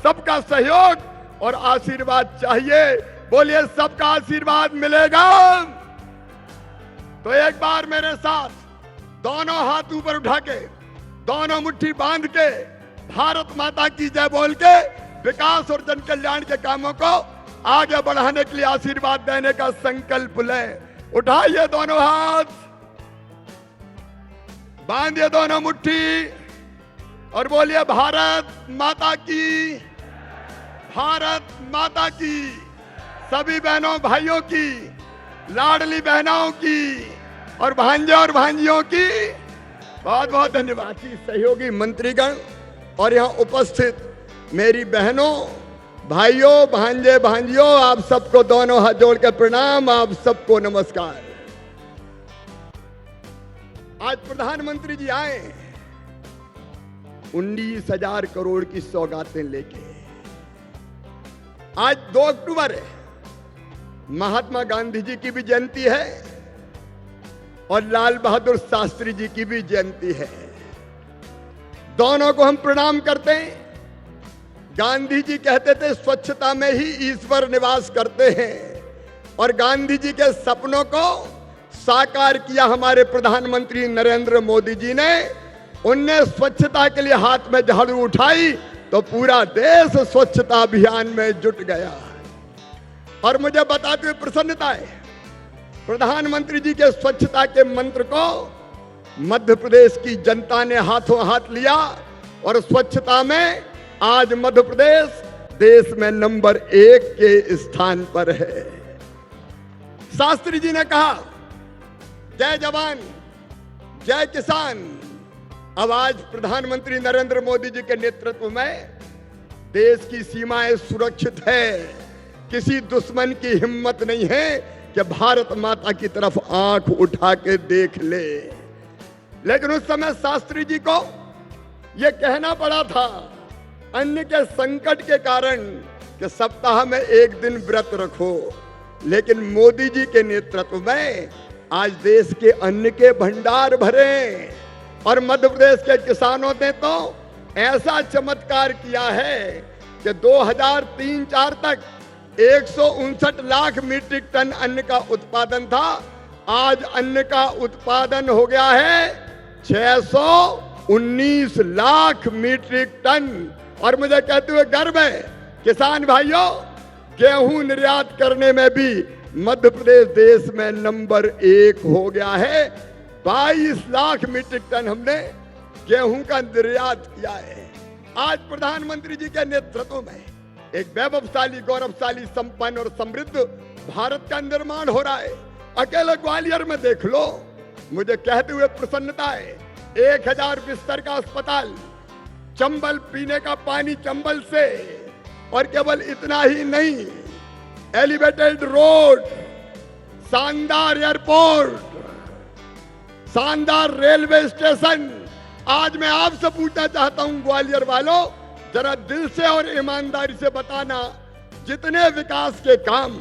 सबका सहयोग और आशीर्वाद चाहिए। बोलिए सबका आशीर्वाद मिलेगा। तो एक बार मेरे साथ दोनों हाथ ऊपर उठा के, दोनों मुट्ठी बांध के, भारत माता की जय बोल के विकास और जन कल्याण के कामों को आगे बढ़ाने के लिए आशीर्वाद देने का संकल्प लें। उठाइए दोनों हाथ, बांधिए दोनों मुट्ठी और बोलिए भारत माता की, भारत माता की। सभी बहनों भाइयों की, लाडली बहनों की और भांजे और भांजियों की बहुत बहुत धन्यवाद। सहयोगी मंत्रीगण और यहाँ उपस्थित मेरी बहनों, भाइयों, भांजे भांजियों, आप सबको दोनों हाथ जोड़ के प्रणाम, आप सबको नमस्कार। आज प्रधानमंत्री जी आए 19,000 करोड़ की सौगातें लेके। आज 2 अक्टूबर है, महात्मा गांधी जी की भी जयंती है और लाल बहादुर शास्त्री जी की भी जयंती है। दोनों को हम प्रणाम करते हैं। गांधी जी कहते थे स्वच्छता में ही ईश्वर निवास करते हैं और गांधी जी के सपनों को साकार किया हमारे प्रधानमंत्री नरेंद्र मोदी जी ने। उनने स्वच्छता के लिए हाथ में झाड़ू उठाई तो पूरा देश स्वच्छता अभियान में जुट गया। और मुझे बताते हुए प्रसन्नता है, प्रधानमंत्री जी के स्वच्छता के मंत्र को मध्य प्रदेश की जनता ने हाथों हाथ लिया और स्वच्छता में आज मध्य प्रदेश देश में नंबर 1 के स्थान पर है। शास्त्री जी ने कहा जय जवान जय किसान। अब आज प्रधानमंत्री नरेंद्र मोदी जी के नेतृत्व में देश की सीमाएं सुरक्षित है। किसी दुश्मन की हिम्मत नहीं है कि भारत माता की तरफ आंख उठा के देख ले। लेकिन उस समय शास्त्री जी को यह कहना पड़ा था अन्न के संकट के कारण कि सप्ताह में 1 दिन व्रत रखो। लेकिन मोदी जी के नेतृत्व में आज देश के अन्न के भंडार भरे और मध्य प्रदेश के किसानों ने तो ऐसा चमत्कार किया है कि 2003-4 तक 159 लाख मीट्रिक टन अन्न का उत्पादन था। आज अन्न का उत्पादन हो गया है 619 लाख मीट्रिक टन। और मुझे कहते हुए गर्व है किसान भाइयों, गेहूं निर्यात करने में भी मध्य प्रदेश देश में नंबर 1 हो गया है। 22 लाख मीट्रिक टन हमने गेहूं का निर्यात किया है। आज प्रधानमंत्री जी के नेतृत्व में एक वैभवशाली, गौरवशाली, संपन्न और समृद्ध भारत का निर्माण हो रहा है। अकेले ग्वालियर में देख लो, मुझे कहते हुए प्रसन्नता है। 1000 बिस्तर का अस्पताल, चंबल पीने का पानी चंबल से, और केवल इतना ही नहीं, एलिवेटेड रोड, शानदार एयरपोर्ट, शानदार रेलवे स्टेशन। आज मैं आपसे पूछना चाहता हूं ग्वालियर वालों, जरा दिल से और ईमानदारी से बताना, जितने विकास के काम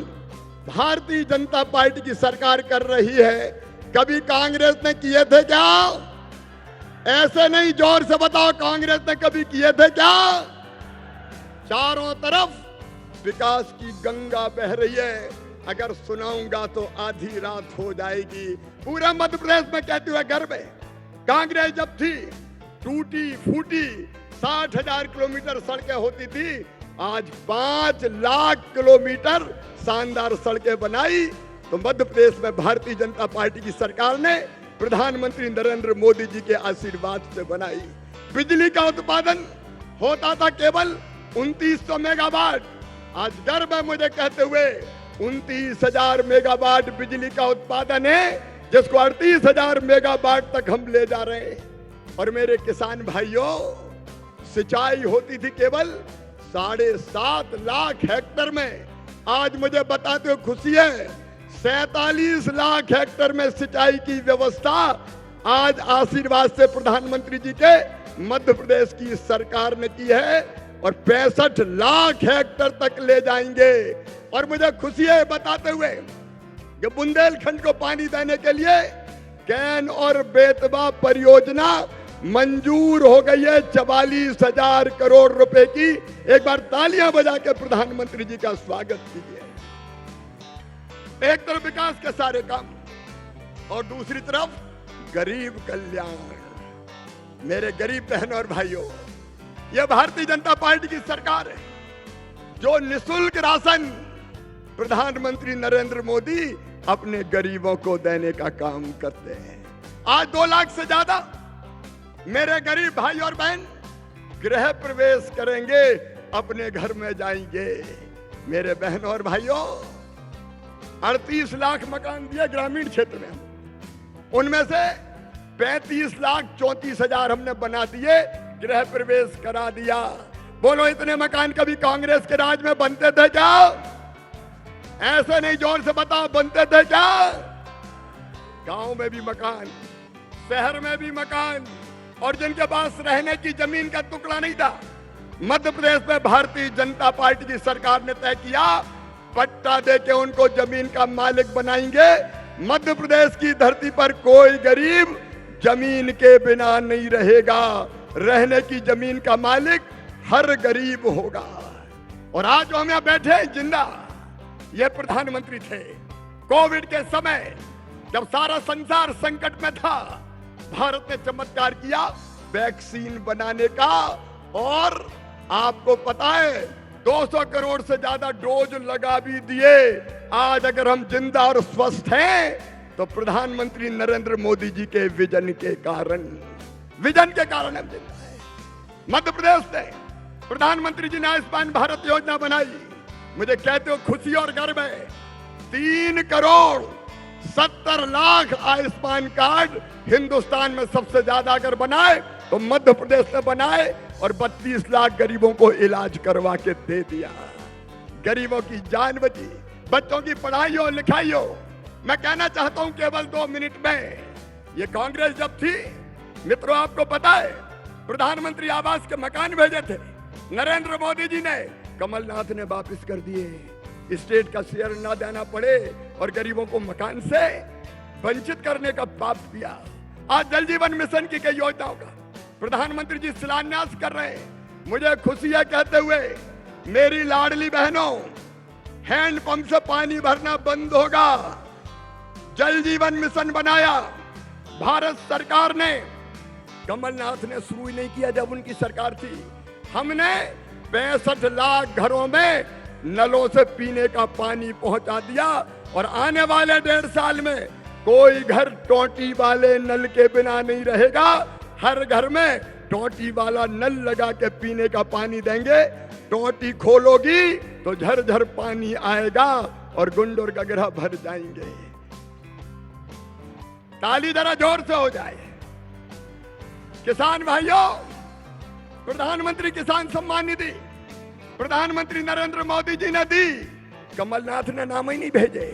भारतीय जनता पार्टी की सरकार कर रही है, कभी कांग्रेस ने किए थे क्या? ऐसे नहीं, जोर से बताओ, कांग्रेस ने कभी किए थे क्या? चारों तरफ विकास की गंगा बह रही है। अगर सुनाऊंगा तो आधी रात हो जाएगी। पूरा मध्य प्रदेश में कहते हुए गर्व है, कांग्रेस जब थी टूटी फूटी 60,000 किलोमीटर सड़कें होती थी, आज 5 लाख किलोमीटर शानदार सड़कें बनाई। तो मध्य प्रदेश में भारतीय जनता पार्टी की सरकार ने प्रधानमंत्री नरेंद्र मोदी जी के आशीर्वाद से बनाई। बिजली का उत्पादन होता था केवल 2900 मेगावाट, आज गर्व है मुझे कहते हुए 29,000 मेगावाट बिजली का उत्पादन है, जिसको 38,000 मेगावाट तक हम ले जा रहे हैं। और मेरे किसान भाइयों, सिंचाई होती थी केवल 7.5 लाख हेक्टेयर में, आज मुझे बताते हुए खुशी है 47 लाख हेक्टेयर में सिंचाई की व्यवस्था आज आशीर्वाद से प्रधानमंत्री जी के मध्य प्रदेश की सरकार ने की है और 65 लाख हेक्टेयर तक ले जाएंगे। और मुझे खुशी है बताते हुए कि बुंदेलखंड को पानी देने के लिए कैन और बेतवा परियोजना मंजूर हो गई है 44,000 करोड़ रुपए की। एक बार तालियां बजा के प्रधानमंत्री जी का स्वागत कीजिए। एक तरफ विकास के सारे काम और दूसरी तरफ गरीब कल्याण। मेरे गरीब बहनों और भाइयों, यह भारतीय जनता पार्टी की सरकार है जो निःशुल्क राशन प्रधानमंत्री नरेंद्र मोदी अपने गरीबों को देने का काम करते हैं। आज 2 लाख से ज्यादा मेरे गरीब भाई और बहन गृह प्रवेश करेंगे, अपने घर में जाएंगे। मेरे बहनों और भाइयों, 38 लाख मकान दिए ग्रामीण क्षेत्र में, उनमें से 35,34,000 हमने बना दिए, गृह प्रवेश करा दिया। बोलो, इतने मकान कभी कांग्रेस के राज में बनते थे क्या? ऐसे नहीं, जोर से बताओ, बनते थे क्या? गांव में भी मकान, शहर में भी मकान, और जिनके पास रहने की जमीन का टुकड़ा नहीं था, मध्य प्रदेश में भारतीय जनता पार्टी की सरकार ने तय किया, पट्टा देके उनको जमीन का मालिक बनाएंगे। मध्य प्रदेश की धरती पर कोई गरीब जमीन के बिना नहीं रहेगा। रहने की जमीन का मालिक हर गरीब होगा। और आज जो हम यहां बैठे हैं जिंदा, ये प्रधानमंत्री थे कोविड के समय, जब सारा संसार संकट में था। भारत ने चमत्कार किया वैक्सीन बनाने का, और आपको पता है 200 करोड़ से ज्यादा डोज लगा भी दिए। आज अगर हम जिंदा और स्वस्थ हैं तो प्रधानमंत्री नरेंद्र मोदी जी के विजन के कारण हम जिंदा हैं। मध्य प्रदेश से प्रधानमंत्री जी ने आयुष्मान भारत योजना बनाई। मुझे कहते हो खुशी और गर्व है। 3 करोड़ 70 लाख आयुष्मान कार्ड हिंदुस्तान में सबसे ज्यादा अगर बनाए तो मध्य प्रदेश ने बनाए, और 32 लाख गरीबों को इलाज करवा के दे दिया। गरीबों की जान बची, बच्चों की पढ़ाई हो, लिखाई हो। मैं कहना चाहता हूं केवल 2 मिनट में, ये कांग्रेस जब थी, मित्रों आपको पता है, प्रधानमंत्री आवास के मकान भेजे थे, नरेंद्र मोदी जी ने, कमलनाथ ने वापस कर दिए। स्टेट का शेयर ना देना पड़े और गरीबों को मकान से वंचित करने का पाप किया। आज जल जीवन मिशन की कई योजनाओं का प्रधानमंत्री जी शिलान्यास कर रहे हैं। मुझे खुशी है कहते हुए, मेरी लाडली बहनों, हैंडपंप से पानी भरना बंद होगा। जल जीवन मिशन बनाया भारत सरकार ने, कमलनाथ ने शुरू ही नहीं किया जब उनकी सरकार थी। हमने 65 लाख घरों में नलों से पीने का पानी पहुंचा दिया, और आने वाले 1.5 साल में कोई घर टोटी वाले नल के बिना नहीं रहेगा। हर घर में टोटी वाला नल लगा के पीने का पानी देंगे। टोटी खोलोगी तो झरझर पानी आएगा और गुंडोर गगरा भर जाएंगे। ताली जरा जोर से हो जाए। किसान भाइयों, प्रधानमंत्री किसान सम्मान निधि प्रधानमंत्री नरेंद्र मोदी जी ने दी, कमलनाथ ने नाम ही नहीं भेजे।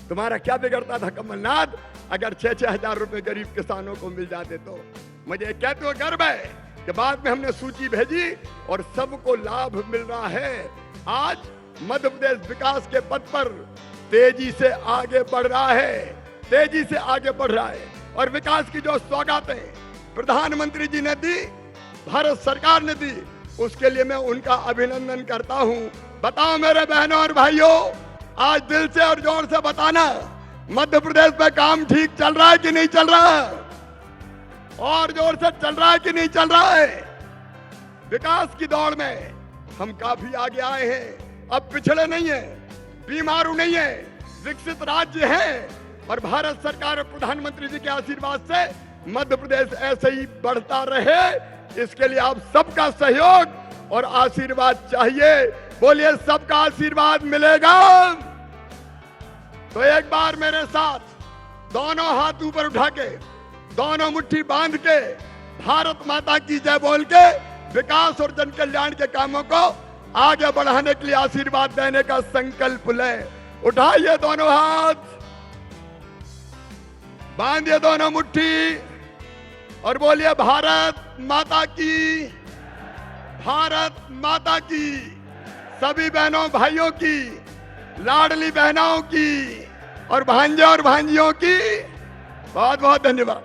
तुम्हारा क्या बिगड़ता था कमलनाथ, अगर 6-6 हजार रुपए गरीब किसानों को मिल जाते तो। मुझे कहते हुए गर्व है कि बाद में हमने सूची भेजी और सबको लाभ मिल रहा है। आज मध्य प्रदेश विकास के पथ पर तेजी से आगे बढ़ रहा है, तेजी से आगे बढ़ रहा है। और विकास की जो सौगातें प्रधानमंत्री जी ने दी, भारत सरकार ने दी, उसके लिए मैं उनका अभिनंदन करता हूं। बताओ मेरे बहनों और भाइयों, आज दिल से और जोर से बताना, मध्य प्रदेश में काम ठीक चल रहा है कि नहीं चल रहा है? और जोर से चल रहा है कि नहीं चल रहा है? विकास की दौड़ में हम काफी आगे आए हैं। अब पिछड़े नहीं है, बीमारू नहीं है, विकसित राज्य है। और भारत सरकार और प्रधानमंत्री जी के आशीर्वाद से मध्य प्रदेश ऐसे ही बढ़ता रहे, इसके लिए आप सबका सहयोग और आशीर्वाद चाहिए। बोलिए, सबका आशीर्वाद मिलेगा तो एक बार मेरे साथ दोनों हाथ ऊपर उठा के, दोनों मुट्ठी बांध के, भारत माता की जय बोल के विकास और जन कल्याण के कामों को आगे बढ़ाने के लिए आशीर्वाद देने का संकल्प लें। उठाइए दोनों हाथ, बांधिए दोनों मुट्ठी और बोलिए, भारत माता की, भारत माता की। सभी बहनों भाइयों की, लाडली बहनों की और भांजे और भांजियों की बहुत बहुत धन्यवाद।